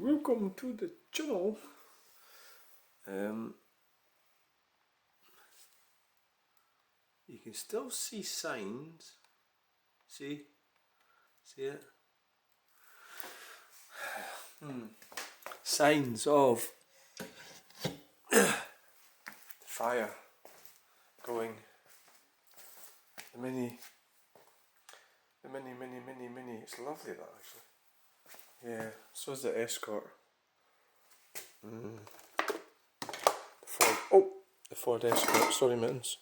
welcome to the channel. You can still see signs. See it? Signs of fire going. The mini. It's lovely, that actually. Yeah, so is the Escort. The Ford Escort. Sorry, mittens.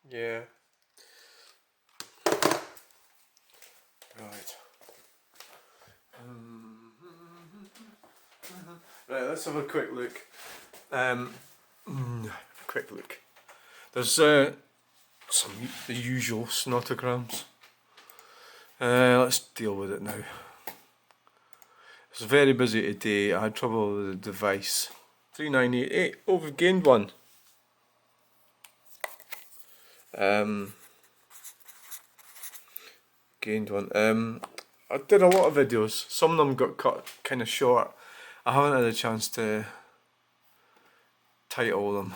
Yeah. Right. Right, let's have a quick look. Quick look. There's the usual snotograms. Let's deal with it now. It's very busy today. I had trouble with the device. 3988. Oh, we've gained one. I did a lot of videos. Some of them got cut kind of short. I haven't had a chance to title them,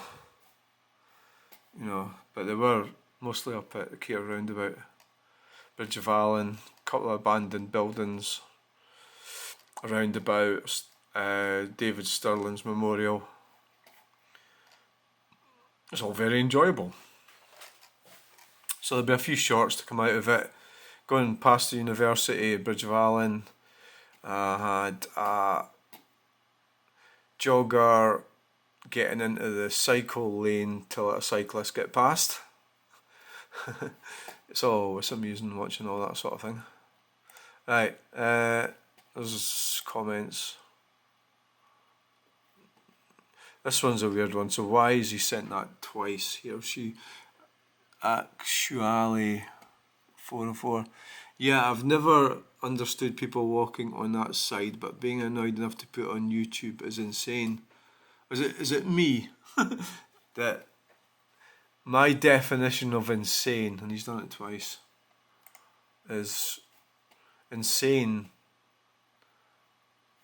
you know, but they were mostly up at the Keir Roundabout, Bridge of Allen, a couple of abandoned buildings around about, David Stirling's memorial. It's all very enjoyable. So there'll be a few shorts to come out of it. Going past the university, Bridge of Allen, I had a jogger getting into the cycle lane to let a cyclist get past. It's always amusing watching all that sort of thing. Right, there's comments. This one's a weird one. So why has he sent that twice? He or she. Actually 404. Yeah, I've never understood people walking on that side, but being annoyed enough to put it on YouTube is insane. Is it me? That my definition of insane, and he's done it twice, is insane.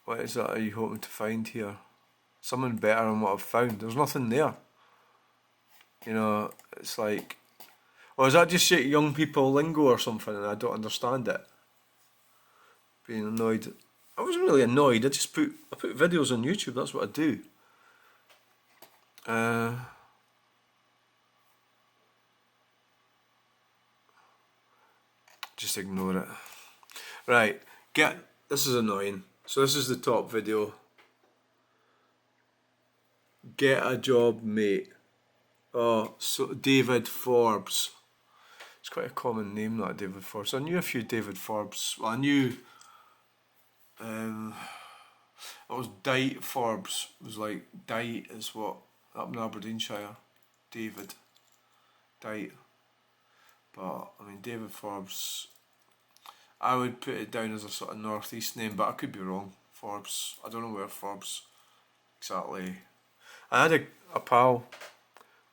What is that are you hoping to find here? Something better than what I've found. There's nothing there. You know, it's like, or is that just young people lingo or something and I don't understand it? Being annoyed. I wasn't really annoyed, I put videos on YouTube, that's what I do. Just ignore it. Right, this is annoying. So this is the top video. Get a job, mate. Oh, so David Forbes. It's quite a common name, that David Forbes. I knew a few David Forbes. Well, I knew it was Dyke Forbes. It was like Dyke is what up in Aberdeenshire. David Dyke. But I mean David Forbes, I would put it down as a sort of northeast name, but I could be wrong. Forbes. I don't know where Forbes exactly. I had a pal.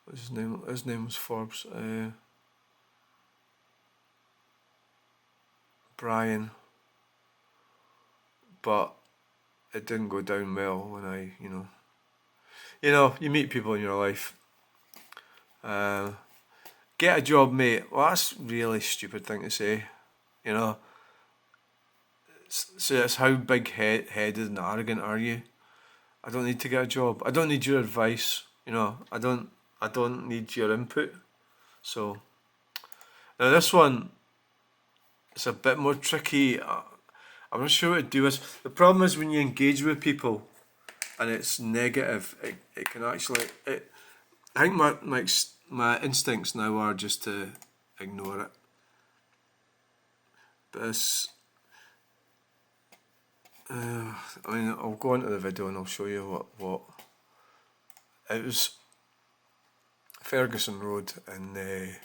What's his name? His name was Forbes. Brian. But it didn't go down well when I, you meet people in your life. Get a job, mate. Well, that's a really stupid thing to say, you know. So it's how big-headed and arrogant are you? I don't need to get a job. I don't need your advice, you know. I don't need your input. So now this one, it's a bit more tricky. I'm not sure what to do with. The problem is when you engage with people and it's negative, it can actually. I think my instincts now are just to ignore it. But it's. I'll go into the video and I'll show you what. It was Ferguson Road in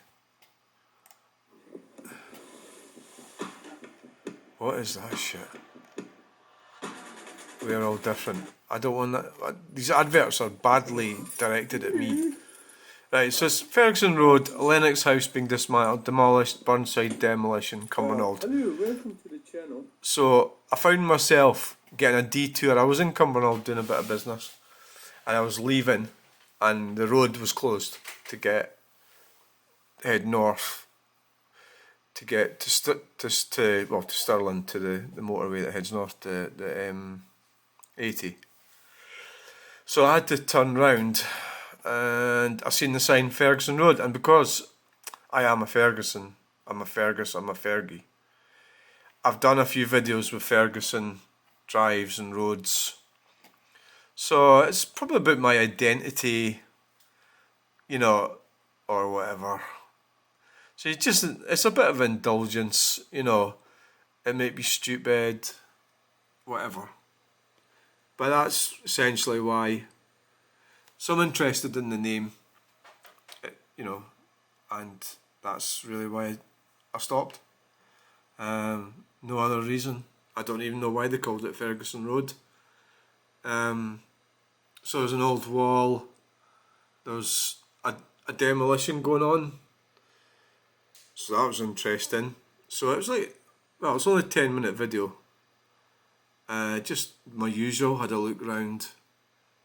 what is that shit? We're all different. I don't want that. These adverts are badly directed at me. Right, so it's Ferguson Road, Lennox House being dismantled, demolished, Burnside demolition, Cumbernauld. Hello, welcome to the channel. So I found myself getting a detour. I was in Cumbernauld doing a bit of business, and I was leaving, and the road was closed to head north, to get to Stirling, to the motorway that heads north to the M80. So I had to turn round, and I seen the sign Ferguson Road, and because I am a Ferguson, I'm a Fergus, I'm a Fergie. I've done a few videos with Ferguson drives and roads, so it's probably about my identity, you know, or whatever. So it's a bit of indulgence, you know. It might be stupid, whatever. But that's essentially why. So I'm interested in the name, you know, and that's really why I stopped. No other reason. I don't even know why they called it Ferguson Road. So there's an old wall. There's a demolition going on. So that was interesting. So it was it's only a 10-minute video. Just my usual, had a look round,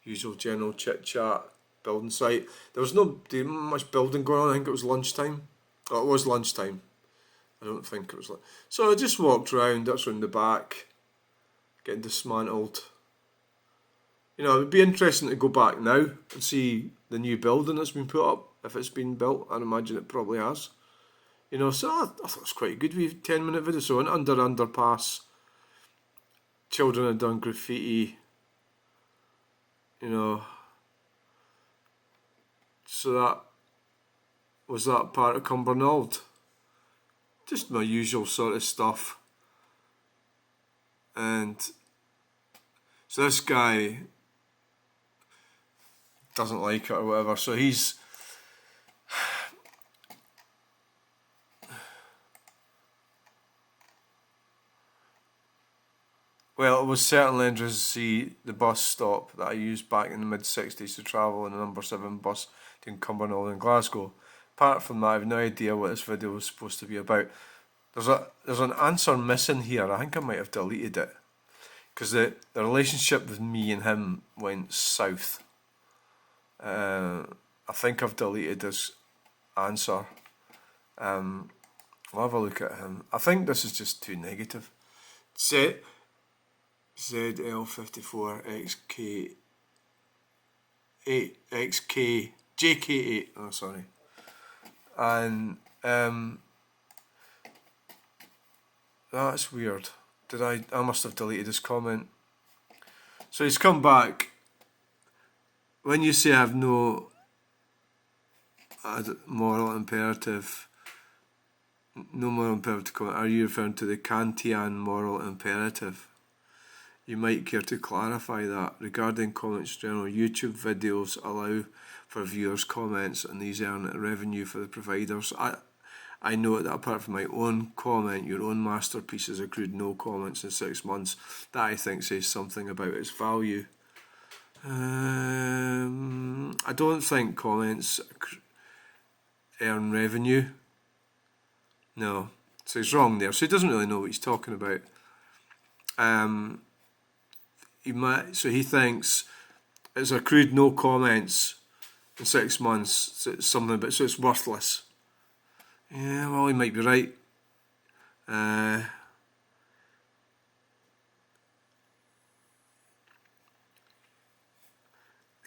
usual general chit chat, building site. There was no much building going on. I think it was lunchtime. Oh, it was lunchtime. I don't think it was so I just walked round. That's round the back, getting dismantled. You know, it'd be interesting to go back now and see the new building that's been put up. If it's been built, I'd imagine it probably has. You know, so I thought it was quite a good 10-minute video. So an underpass, children had done graffiti, you know. So that was that part of Cumbernauld. Just my usual sort of stuff. And so this guy doesn't like it or whatever, so he's well, it was certainly interesting to see the bus stop that I used back in the mid-60s to travel in the number 7 bus between Cumbernauld and Glasgow. Apart from that, I have no idea what this video was supposed to be about. There's an answer missing here. I think I might have deleted it, because the relationship with me and him went south. I think I've deleted this answer. I'll have a look at him. I think this is just too negative. ZL54XK 8XK JK8. Oh, sorry. And that's weird. I must have deleted his comment. So he's come back. When you say I have no moral imperative, no moral imperative comment, are you referring to the Kantian moral imperative? You might care to clarify that. Regarding comments in general, YouTube videos allow for viewers' comments and these earn revenue for the providers. I note that apart from my own comment, your own masterpiece has accrued no comments in 6 months. That I think says something about its value. I don't think comments earn revenue. No. So he's wrong there. So he doesn't really know what he's talking about. He thinks it's accrued no comments in 6 months. So it's something, but so it's worthless. Yeah, well, he might be right.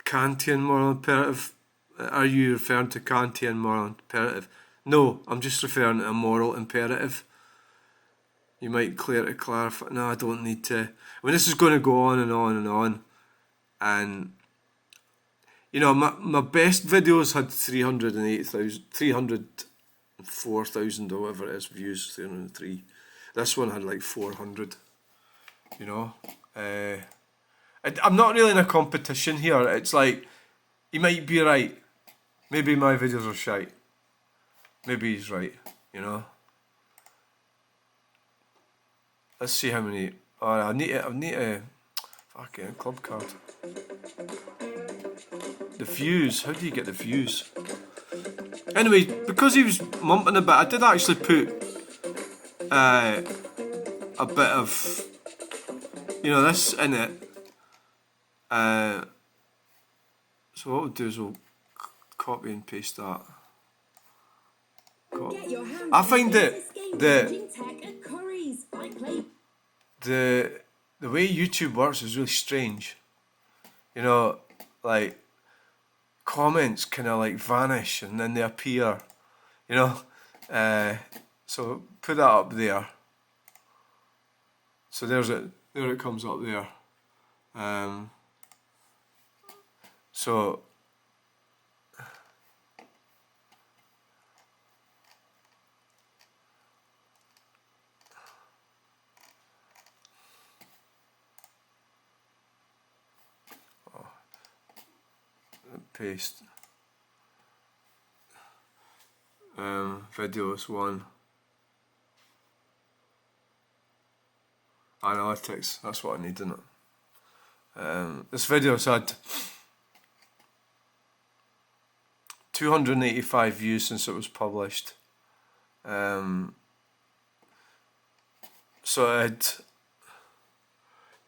Kantian moral imperative. Are you referring to Kantian moral imperative? No, I'm just referring to a moral imperative. You might clarify. No, I don't need to. I mean, this is going to go on and on and on. And, you know, my best videos had 304,000 or whatever it is views, 303. This one had like 400, you know. I'm not really in a competition here. It's like, he might be right. Maybe my videos are shite. Maybe he's right, you know. Let's see how many. Oh, I need a fucking club card. The views. How do you get the views? Anyway, because he was mumping a bit, I did actually put a bit of, this in it. So what we'll do is we'll copy and paste that. I find that the way YouTube works is really strange. Like comments kind of like vanish and then they appear. So put that up there. So there's it. There it comes up there. So paste. Videos 1. Analytics, that's what I need, isn't it? This video's had 285 views since it was published. So it had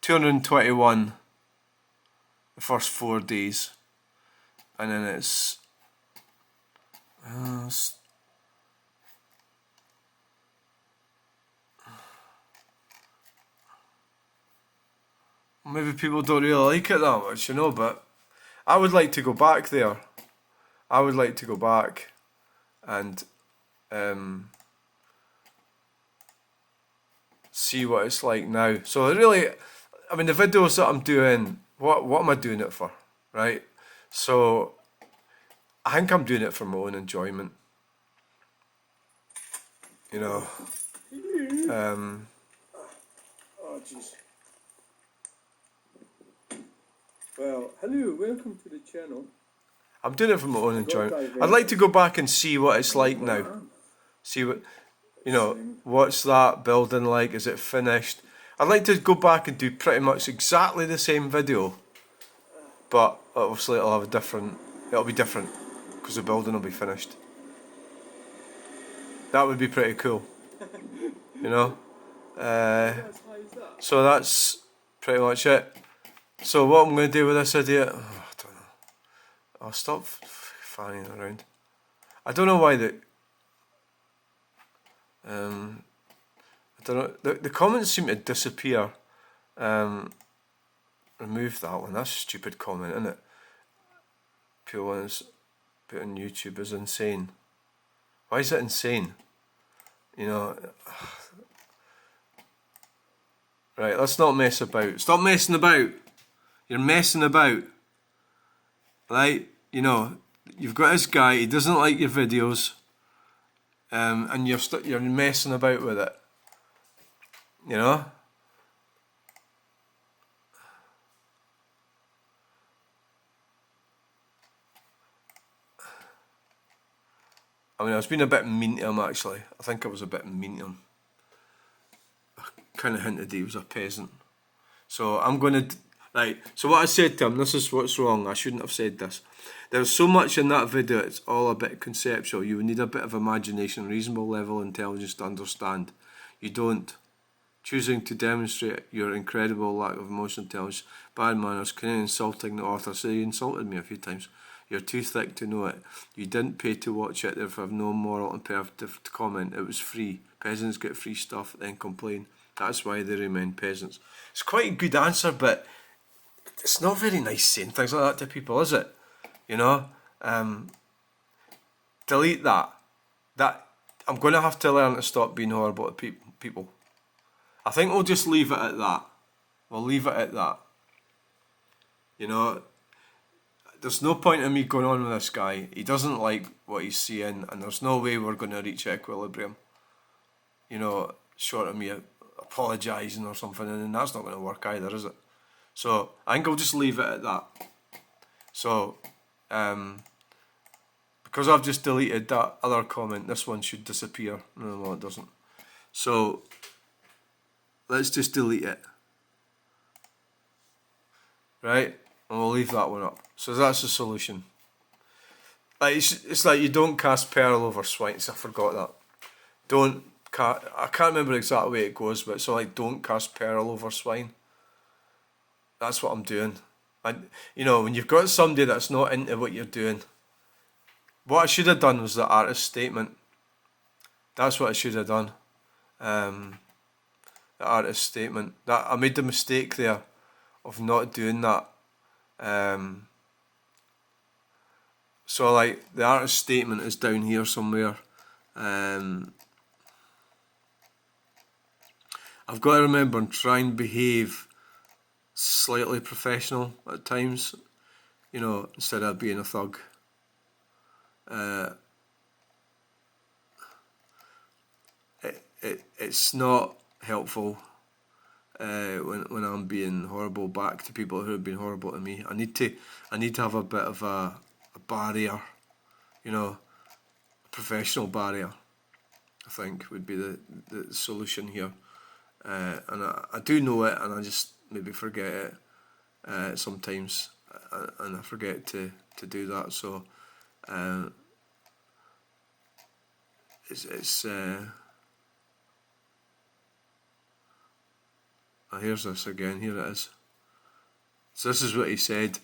221 the first 4 days, and then it's maybe people don't really like it that much, but I would like to go back there. I would like to go back and see what it's like now. So really, the videos that I'm doing, what am I doing it for, right? So I think I'm doing it for my own enjoyment. Oh jeez. Well, hello, welcome to the channel. I'm doing it for my own enjoyment. I'd like to go back and see what it's like now. See what, what's that building like? Is it finished? I'd like to go back and do pretty much exactly the same video, but obviously it'll be different because the building will be finished. That would be pretty cool, So that's pretty much it. So what I'm going to do with this idiot, I don't know. I'll stop fanning around. I don't know why I don't know. The comments seem to disappear. Remove that one. That's a stupid comment, isn't it? People want to put on YouTube is insane. Why is it insane? Right, let's not mess about. Stop messing about. You're messing about. Right? You've got this guy, he doesn't like your videos. And you're messing about with it. I was being a bit mean to him actually. I think I was a bit mean to him. I kind of hinted he was a peasant. So I'm going to... Right, so what I said to him, this is what's wrong, I shouldn't have said this. There's so much in that video, it's all a bit conceptual. You need a bit of imagination, reasonable level of intelligence to understand. You don't. Choosing to demonstrate your incredible lack of emotional intelligence, bad manners, kind of insulting the author. So you insulted me a few times. You're too thick to know it. You didn't pay to watch it, therefore have no moral imperative to comment. It was free. Peasants get free stuff, then complain. That's why they remain peasants. It's quite a good answer, but it's not very nice saying things like that to people, is it? Delete that. I'm going to have to learn to stop being horrible to people. I think we'll just leave it at that. We'll leave it at that. There's no point in me going on with this guy. He doesn't like what he's seeing, and there's no way we're going to reach equilibrium. Short of me apologising or something, and that's not going to work either, is it? So I think I'll just leave it at that. So, because I've just deleted that other comment, this one should disappear. No, it doesn't. So, let's just delete it. Right? And we'll leave that one up. So that's the solution. Like it's like you don't cast pearl over swines. I forgot that. Don't I can't remember exactly the way it goes, but it's like don't cast pearl over swine. That's what I'm doing. And when you've got somebody that's not into what you're doing, what I should have done was the artist statement. That's what I should have done. The artist statement. That I made the mistake there of not doing that. So like the artist statement is down here somewhere. I've got to remember and try and behave slightly professional at times, instead of being a thug. It's not helpful when I'm being horrible back to people who have been horrible to me. I need to have a bit of a barrier, a professional barrier. I think would be the solution here, and I do know it, and I just maybe forget it sometimes, and I forget to do that. So it's here's this again. Here it is. So this is what he said.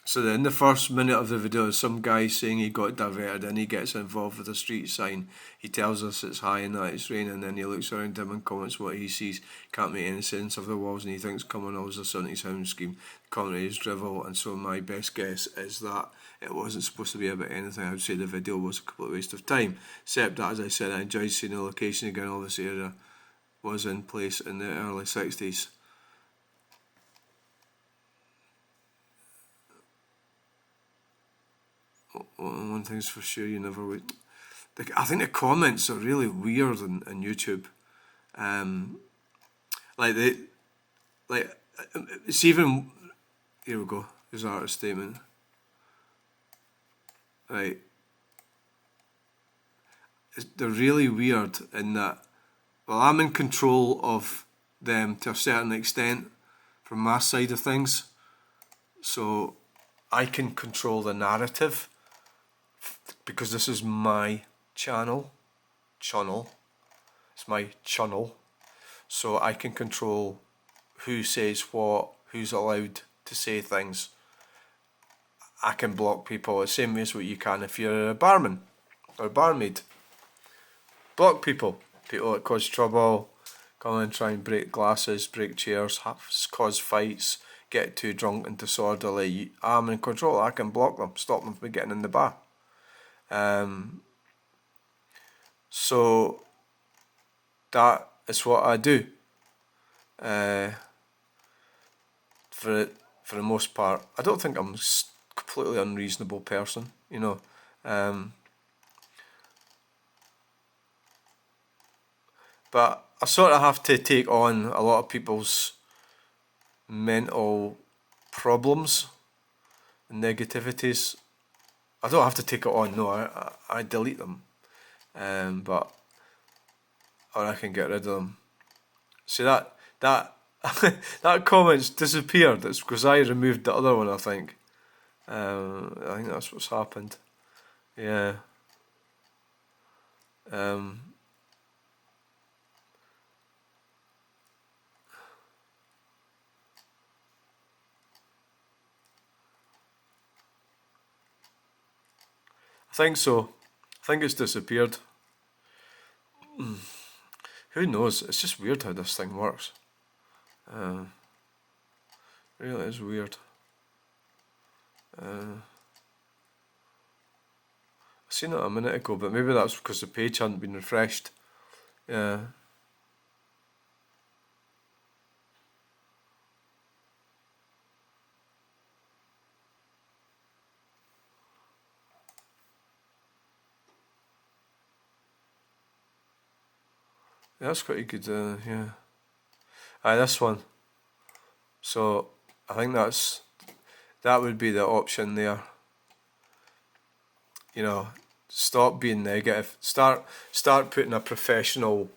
So then in the first minute of the video, some guy saying he got diverted and he gets involved with a street sign. He tells us it's high and that it's raining, and then he looks around him and comments what he sees. Can't make any sense of the walls, and he thinks Commonwealth is a sonic sound scheme. The commentary is drivel, and so my best guess is that it wasn't supposed to be about anything. I would say the video was a complete waste of time. Except that, as I said, I enjoyed seeing the location again. All this area was in place in the early 60s. One thing's for sure, you never would. I think the comments are really weird on YouTube. It's even. Here we go. Here's our artist statement. Right. They're really weird in that. Well, I'm in control of them to a certain extent from my side of things, so I can control the narrative. Because this is my channel. It's my channel. So I can control who says what, who's allowed to say things. I can block people the same way as what you can if you're a barman or a barmaid. Block people. People that cause trouble, come and try and break glasses, break chairs, cause fights, get too drunk and disorderly. I'm in control. I can block them, stop them from getting in the bar. So that is what I do. For the most part, I don't think I'm a completely unreasonable person, but I sort of have to take on a lot of people's mental problems and negativities. I don't have to take it on, no, I delete them, or I can get rid of them. See that that comment's disappeared. It's because I removed the other one, I think. I think that's what's happened. Yeah. I think so. I think it's disappeared. Who knows? It's just weird how this thing works. Really is weird. I seen it a minute ago, but maybe that's because the page hadn't been refreshed. Yeah. That's quite good, yeah. Aye, this one. So, I think that would be the option there. Stop being negative. Start putting a professional,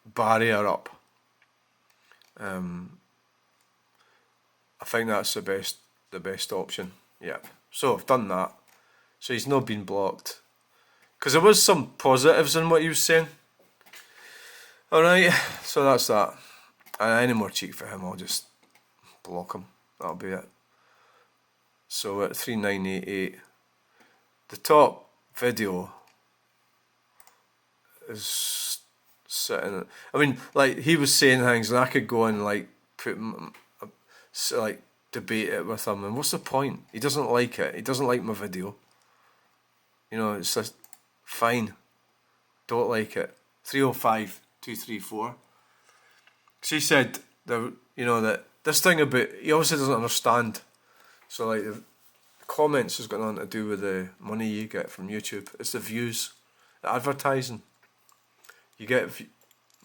barrier up. I think that's the the best option. Yep. So I've done that. So he's not been blocked. Because there was some positives in what he was saying. Alright, so that's that. Any more cheek for him, I'll just block him. That'll be it. So at 3988, the top video is sitting. I mean, like, he was saying things, and I could go and like like debate it with him. And what's the point? He doesn't like it. He doesn't like my video. You know, it's just fine. Don't like it. 305 234. She said that, you know, that this thing about, he obviously doesn't understand. So like the comments has got nothing to do with the money you get from YouTube. It's the views, the advertising. You get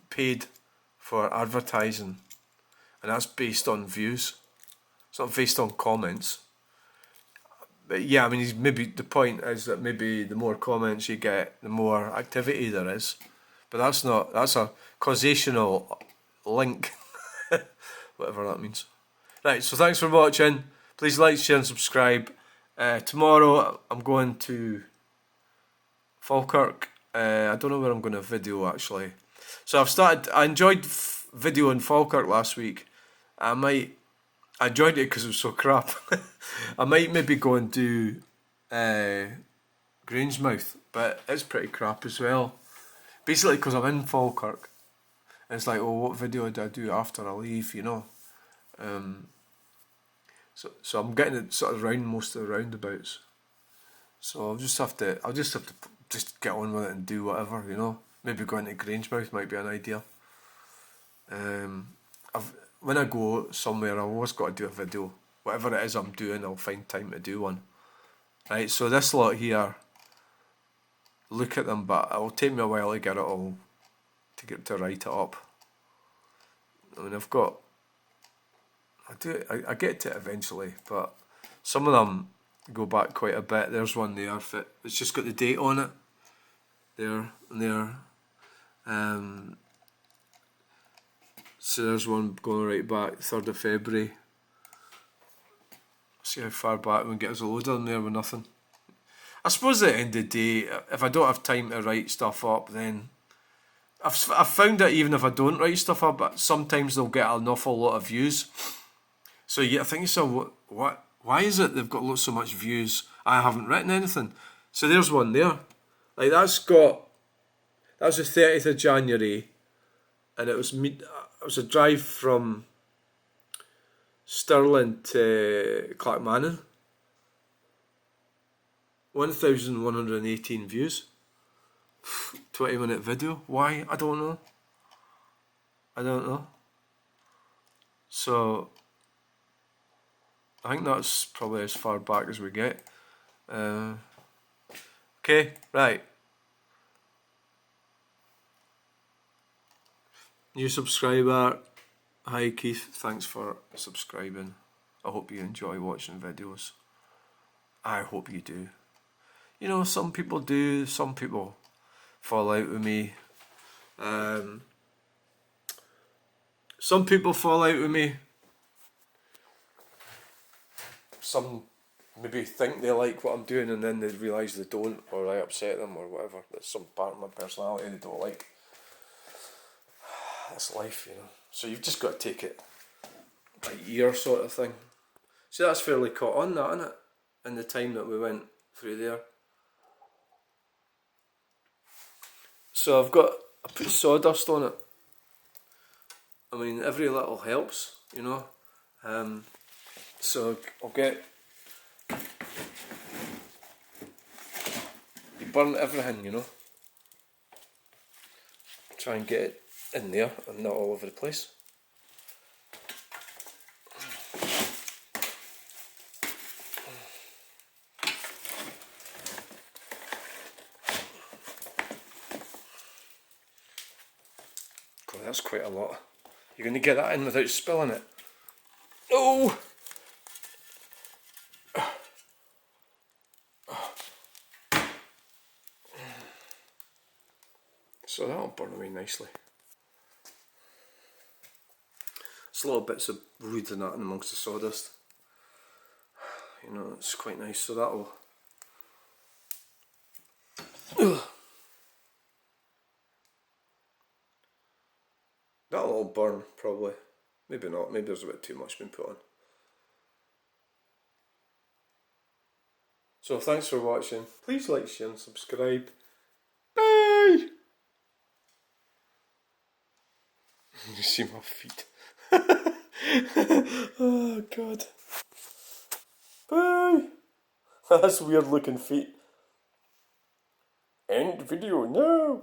paid for advertising, and that's based on views. It's not based on comments. But yeah, I mean, maybe the point is that maybe the more comments you get, the more activity there is. But that's a causational link, whatever that means. Right, so thanks for watching. Please like, share and subscribe. Tomorrow I'm going to Falkirk. I don't know where I'm going to video actually. So I enjoyed video in Falkirk last week. I enjoyed it because it was so crap. I might maybe go and do Grangemouth, but it's pretty crap as well. Basically because I'm in Falkirk. It's like, oh, what video do I do after I leave, you know? So I'm getting it sort of round most of the roundabouts. So I'll just have to just get on with it and do whatever, you know. Maybe going to Grangemouth might be an idea. When I go somewhere, I've always got to do a video. Whatever it is I'm doing, I'll find time to do one. Right, so this lot here, look at them, but it'll take me a while to get it all, to write it up. I mean, I get to it eventually, but some of them go back quite a bit. There's one there, it's just got the date on it. There, and there. So there's one going right back, 3rd of February. See how far back we can get us a load of them there with nothing. I suppose at the end of the day, if I don't have time to write stuff up, then I've found that even if I don't write stuff up, sometimes they'll get an awful lot of views. So yeah, I think so. What? Why is it they've got so much views? I haven't written anything. So there's one there. Like that was the 30th of January, and it was a drive from Stirling to Clackmannan. 1,118 views. 20-minute video. Why? I don't know. So I think that's probably as far back as we get. Okay, right. New subscriber. Hi Keith, thanks for subscribing. I hope you enjoy watching videos. I hope you do. You know, some people do, some people fall out with me. Some people fall out with me. Some maybe think they like what I'm doing and then they realise they don't, or I upset them or whatever. That's some part of my personality they don't like. That's life, you know. So you've just got to take it by ear sort of thing. See, that's fairly caught on that, isn't it? In the time that we went through there. So I put sawdust on it. I mean, every little helps, you know. So I'll get, you burn everything, you know. Try and get it in there and not all over the place. God, that's quite a lot. You're going to get that in without spilling it. No! So that'll burn away nicely. It's little bits of wood and that in amongst the sawdust. you know, it's quite nice. So that'll that'll all burn probably. Maybe not. Maybe there's a bit too much been put on. So thanks for watching. Please like, share and subscribe. Bye! You see my feet. Oh god. Bye! That's weird looking feet. End video now!